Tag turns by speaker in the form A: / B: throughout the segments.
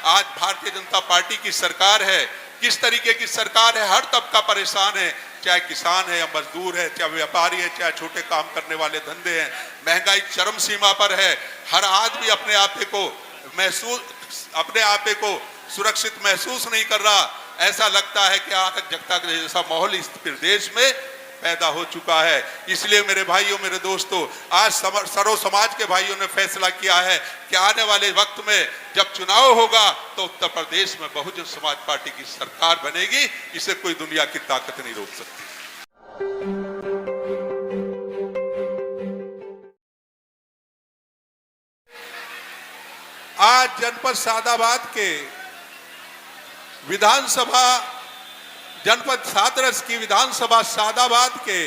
A: आज भारतीय जनता पार्टी की सरकार है, किस तरीके की सरकार है। हर तबका परेशान है, चाहे किसान है या मजदूर है, चाहे व्यापारी है, चाहे छोटे काम करने वाले धंधे हैं। महंगाई चरम सीमा पर है। हर आदमी अपने आप को सुरक्षित महसूस नहीं कर रहा। ऐसा लगता है कि अराजकता जैसा माहौल इस प्रदेश में पैदा हो चुका है। इसलिए मेरे भाइयों, मेरे दोस्तों, आज सर्व समाज के भाइयों ने फैसला किया है कि आने वाले वक्त में जब चुनाव होगा तो उत्तर प्रदेश में बहुजन समाज पार्टी की सरकार बनेगी। इसे कोई दुनिया की ताकत नहीं रोक सकती। आज जनपद सादाबाद के विधानसभा, जनपद हाथरस की विधानसभा सादाबाद के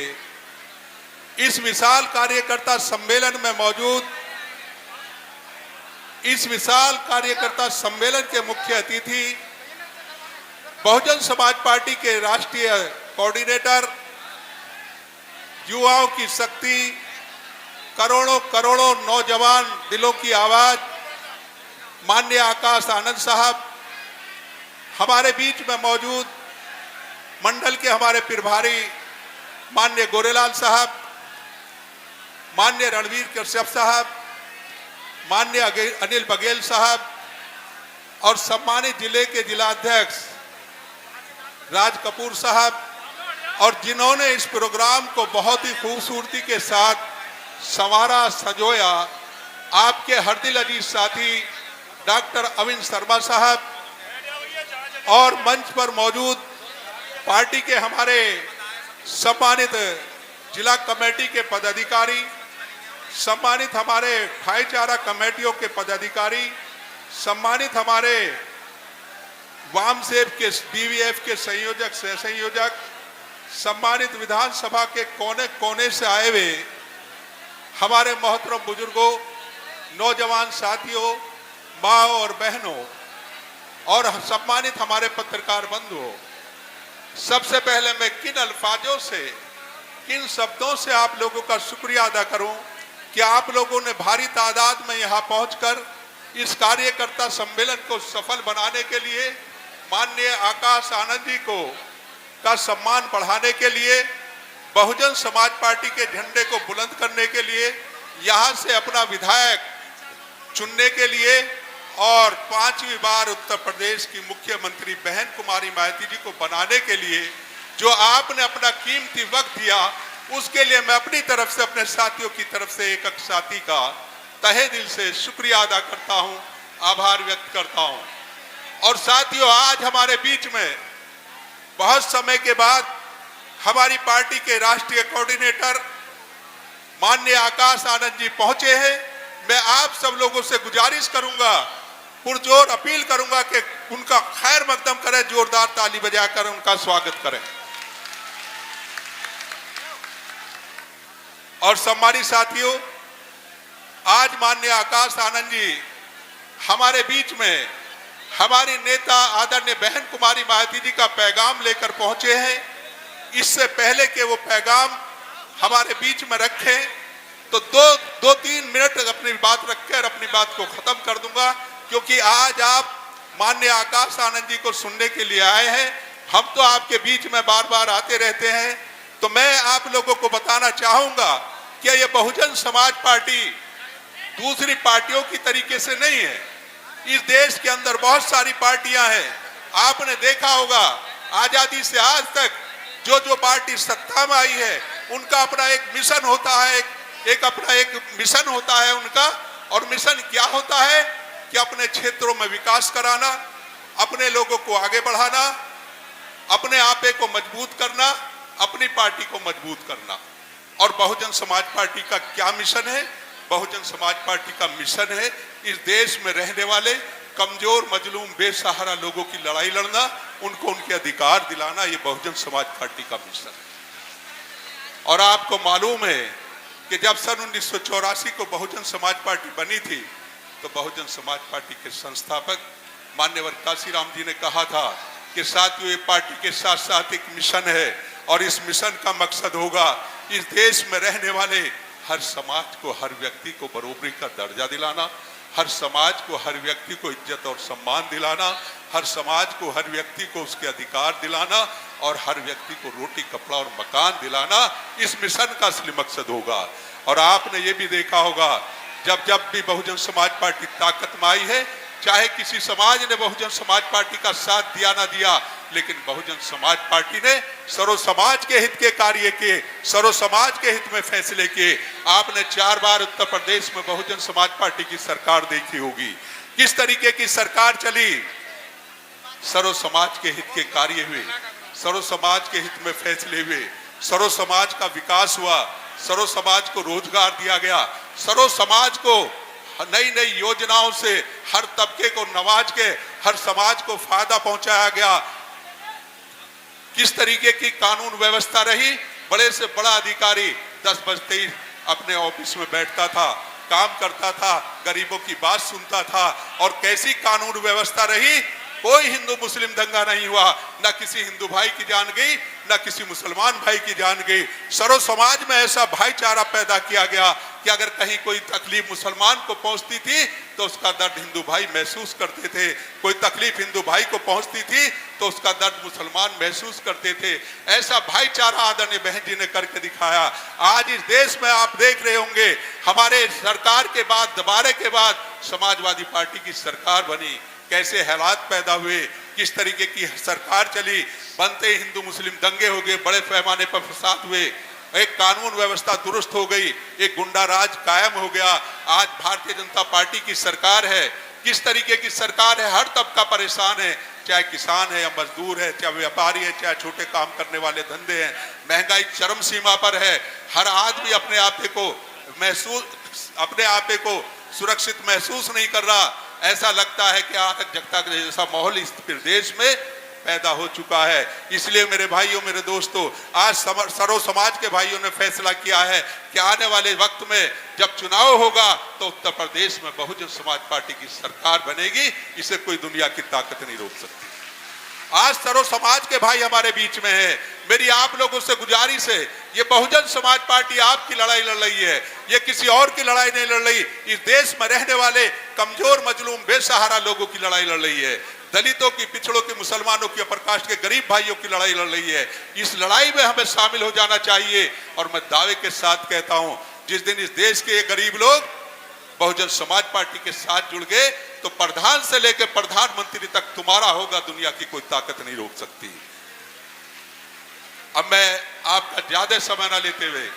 A: इस विशाल कार्यकर्ता सम्मेलन में मौजूद, इस विशाल कार्यकर्ता सम्मेलन के मुख्य अतिथि बहुजन समाज पार्टी के राष्ट्रीय कोऑर्डिनेटर, युवाओं की शक्ति, करोड़ों करोड़ों नौजवान दिलों की आवाज, माननीय आकाश आनंद साहब, हमारे बीच में मौजूद मंडल के हमारे प्रभारी माननीय गोरेलाल साहब, माननीय रणवीर कश्यप साहब, माननीय अनिल बघेल साहब और सम्मानित जिले के जिलाध्यक्ष राज कपूर साहब, और जिन्होंने इस प्रोग्राम को बहुत ही खूबसूरती के साथ संवारा सजोया, आपके हर दिल अजीज साथी डॉक्टर अविन शर्मा साहब, और मंच पर मौजूद पार्टी के हमारे सम्मानित जिला कमेटी के पदाधिकारी, सम्मानित हमारे भाईचारा कमेटियों के पदाधिकारी, सम्मानित हमारे वामसेव के बीवीएफ के संयोजक, सह संयोजक, सम्मानित विधानसभा के कोने कोने से आए हुए हमारे मोहतरम बुजुर्गों, नौजवान साथियों, माँ और बहनों, और सम्मानित हमारे पत्रकार बंधुओं, सबसे पहले मैं किन अल्फाजों से, किन शब्दों से आप लोगों का शुक्रिया अदा करूं कि आप लोगों ने भारी तादाद में यहां पहुंचकर इस कार्यकर्ता सम्मेलन को सफल बनाने के लिए, माननीय आकाश आनंद जी को का सम्मान बढ़ाने के लिए, बहुजन समाज पार्टी के झंडे को बुलंद करने के लिए, यहां से अपना विधायक चुनने के लिए, और 5वीं बार उत्तर प्रदेश की मुख्यमंत्री बहन कुमारी मायावती जी को बनाने के लिए जो आपने अपना कीमती वक्त दिया, उसके लिए मैं अपनी तरफ से, अपने साथियों की तरफ से एक एक साथी का तहे दिल से शुक्रिया अदा करता हूं, आभार व्यक्त करता हूं। और साथियों, आज हमारे बीच में बहुत समय के बाद हमारी पार्टी के राष्ट्रीय कोऑर्डिनेटर माननीय आकाश आनंद जी पहुंचे हैं। मैं आप सब लोगों से गुजारिश करूंगा, पुरजोर अपील करूंगा कि उनका खैर मकदम करें, जोरदार ताली बजाकर उनका स्वागत करें। और सम्मानित साथियों, आज माननीय आकाश आनंद जी हमारे बीच में हमारी नेता आदरणीय बहन कुमारी मायावती जी का पैगाम लेकर पहुंचे हैं। इससे पहले कि वो पैगाम हमारे बीच में रखें तो दो तीन मिनट अपनी बात रखकर अपनी बात को खत्म कर दूंगा, क्योंकि आज आप माननीय आकाश आनंद जी को सुनने के लिए आए हैं। हम तो आपके बीच में बार बार आते रहते हैं, तो मैं आप लोगों को बताना चाहूंगा कि ये बहुजन समाज पार्टी दूसरी पार्टियों की तरीके से नहीं है। इस देश के अंदर बहुत सारी पार्टियां हैं। आपने देखा होगा आजादी से आज तक जो पार्टी सत्ता में आई है, उनका अपना एक मिशन होता है, अपना एक मिशन होता है उनका। और मिशन क्या होता है कि अपने क्षेत्रों में विकास कराना, अपने लोगों को आगे बढ़ाना, अपने आपे को मजबूत करना, अपनी पार्टी को मजबूत करना। और बहुजन समाज पार्टी का क्या मिशन है? बहुजन समाज पार्टी का मिशन है इस देश में रहने वाले कमजोर, मजलूम, बेसहारा लोगों की लड़ाई लड़ना, उनको उनके अधिकार दिलाना। ये बहुजन समाज पार्टी का मिशन है। और आपको मालूम है कि जब सन 1984 को बहुजन समाज पार्टी बनी थी, तो बहुजन समाज पार्टी के संस्थापक माननीय काशीराम जी ने कहा था कि साथियों, ये पार्टी के साथ साथ एक मिशन है, और इस मिशन का मकसद होगा इस देश में रहने वाले हर समाज को, हर व्यक्ति को बराबरी का दर्जा दिलाना, हर समाज को, हर व्यक्ति को इज्जत और सम्मान दिलाना, हर समाज को, हर व्यक्ति को उसके अधिकार दिलाना और हर व्यक्ति को रोटी, कपड़ा और मकान दिलाना इस मिशन का असली मकसद होगा। और आपने ये भी देखा होगा, जब जब भी बहुजन समाज पार्टी ताकत में आई है, चाहे किसी समाज ने बहुजन समाज पार्टी का साथ दिया ना दिया, लेकिन बहुजन समाज पार्टी ने सर्व समाज के हित के कार्य किए, सर्व समाज के हित में फैसले किए। आपने 4 बार उत्तर प्रदेश में बहुजन समाज पार्टी की सरकार देखी होगी, किस तरीके की सरकार चली। सर्व समाज के हित के कार्य हुए, सर्व समाज के हित में फैसले हुए, सर्व समाज का विकास हुआ, सर्व समाज को रोजगार दिया गया, सर्व समाज को नई नई योजनाओं से हर तबके को नवाज के हर समाज को फायदा पहुंचाया गया। किस तरीके की कानून व्यवस्था रही, बड़े से बड़ा अधिकारी 10 बजते ही अपने ऑफिस में बैठता था, काम करता था, गरीबों की बात सुनता था। और कैसी कानून व्यवस्था रही, कोई हिंदू मुस्लिम दंगा नहीं हुआ, ना किसी हिंदू भाई की जान गई, ना किसी मुसलमान भाई की जान गई। सर्व समाज में ऐसा भाईचारा पैदा किया गया कि अगर कहीं कोई तकलीफ मुसलमान को पहुंचती थी तो उसका दर्द हिंदू भाई महसूस करते थे, कोई तकलीफ हिंदू भाई को पहुंचती थी तो उसका दर्द मुसलमान महसूस करते थे। ऐसा भाईचारा आदरणीय बहन जी ने करके दिखाया। आज इस देश में आप देख रहे होंगे, हमारे सरकार के बाद, दोबारे के बाद समाजवादी पार्टी की सरकार बनी, कैसे हालात पैदा हुए, किस तरीके की सरकार चली, बनते हिंदू मुस्लिम दंगे हो गए, बड़े पैमाने पर फसाद हुए, एक कानून व्यवस्था दुरुस्त हो गई, एक गुंडा राज कायम हो गया। आज भारतीय जनता पार्टी की सरकार है, किस तरीके की सरकार है, हर तबका परेशान है, चाहे किसान है या मजदूर है, चाहे व्यापारी है, चाहे छोटे काम करने वाले धंधे हैं। महंगाई चरम सीमा पर है, हर आदमी अपने आप को सुरक्षित महसूस नहीं कर रहा। ऐसा लगता है कि आतंक जगता जैसा माहौल इस प्रदेश में पैदा हो चुका है। इसलिए मेरे भाइयों, मेरे दोस्तों, आज सर्व समाज के भाइयों ने फैसला किया है कि आने वाले वक्त में जब चुनाव होगा तो उत्तर प्रदेश में बहुजन समाज पार्टी की सरकार बनेगी। इसे कोई दुनिया की ताकत नहीं रोक सकती। आज सर्व समाज के भाई हमारे बीच में है। मेरी आप लोगों से गुजारिश है, ये बहुजन समाज पार्टी आपकी लड़ाई लड़ रही है, ये किसी और की लड़ाई नहीं लड़ रही। इस देश में रहने वाले कमजोर, मजलूम, बेसहारा लोगों की लड़ाई लड़ रही है। दलितों की, पिछड़ों की, मुसलमानों की, अपर कास्ट के गरीब भाइयों की लड़ाई लड़ रही है। इस लड़ाई में हमें शामिल हो जाना चाहिए। और मैं दावे के साथ कहता हूं, जिस दिन इस देश के गरीब लोग बहुजन समाज पार्टी के साथ जुड़ गए तो प्रधान से लेकर प्रधानमंत्री तक तुम्हारा होगा, दुनिया की कोई ताकत नहीं रोक सकती। अब मैं आपका ज्यादा समय न लेते हुए,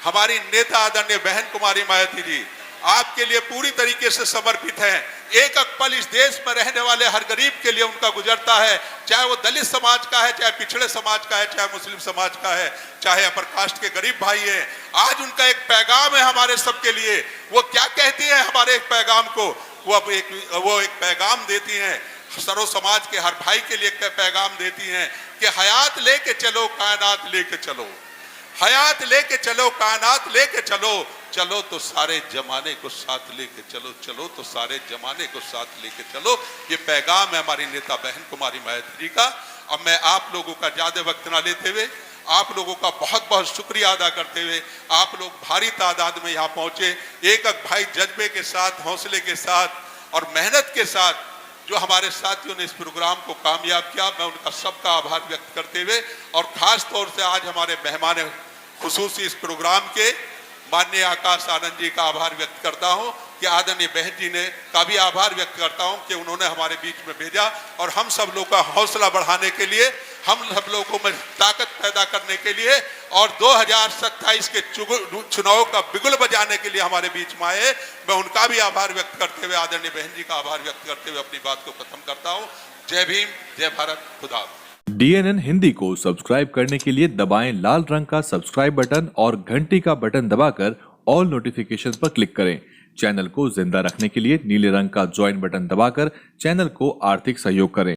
A: हमारी नेता आदरणीय बहन कुमारी मायावती जी आपके लिए पूरी तरीके से समर्पित हैं। एक एक पल इस देश में रहने वाले हर गरीब के लिए उनका गुजरता है, चाहे वो दलित समाज का है, चाहे पिछड़े समाज का है, चाहे मुस्लिम समाज का है, चाहे अपर कास्ट के गरीब भाई हैं। आज उनका एक पैगाम है हमारे सबके लिए। वो क्या कहती है हमारे एक पैगाम को? वो एक पैगाम देती हैं, सर्व समाज के हर भाई के लिए एक पैगाम देती हैं कि हयात लेके चलो, कायनात लेके चलो, हयात लेके चलो, कायनात लेके चलो, चलो तो सारे जमाने को साथ लेके चलो, चलो तो सारे जमाने को साथ लेके चलो। ये पैगाम है हमारी नेता बहन कुमारी मायावती जी का। अब मैं आप लोगों का ज्यादा वक्त ना लेते हुए, आप लोगों का बहुत बहुत शुक्रिया अदा करते हुए, आप लोग भारी तादाद में यहाँ पहुंचे, एक एक भाई जज्बे के साथ, हौसले के साथ और मेहनत के साथ जो हमारे साथियों ने इस प्रोग्राम को कामयाब किया, मैं उनका सबका आभार व्यक्त करते हुए और खास तौर से आज हमारे मेहमान खुसूसी इस प्रोग्राम के माननीय आकाश आनंद जी का आभार व्यक्त करता हूं कि आदरणीय बहन जी ने का भी आभार व्यक्त करता हूं कि उन्होंने हमारे बीच में भेजा और हम सब लोग का हौसला बढ़ाने के लिए, हम सब लोगों में ताकत पैदा करने के लिए और 2027 के चुनाव का बिगुल बजाने के लिए हमारे बीच में आए। मैं उनका भी आभार व्यक्त करते हुए, आदरणीय बहन जी का आभार व्यक्त करते हुए अपनी बात को खत्म करता हूँ। जय भीम, जय भारत, खुदा।
B: DNN हिंदी को सब्सक्राइब करने के लिए दबाएं लाल रंग का सब्सक्राइब बटन और घंटी का बटन दबाकर ऑल नोटिफिकेशन पर क्लिक करें। चैनल को जिंदा रखने के लिए नीले रंग का ज्वाइन बटन दबाकर चैनल को आर्थिक सहयोग करें।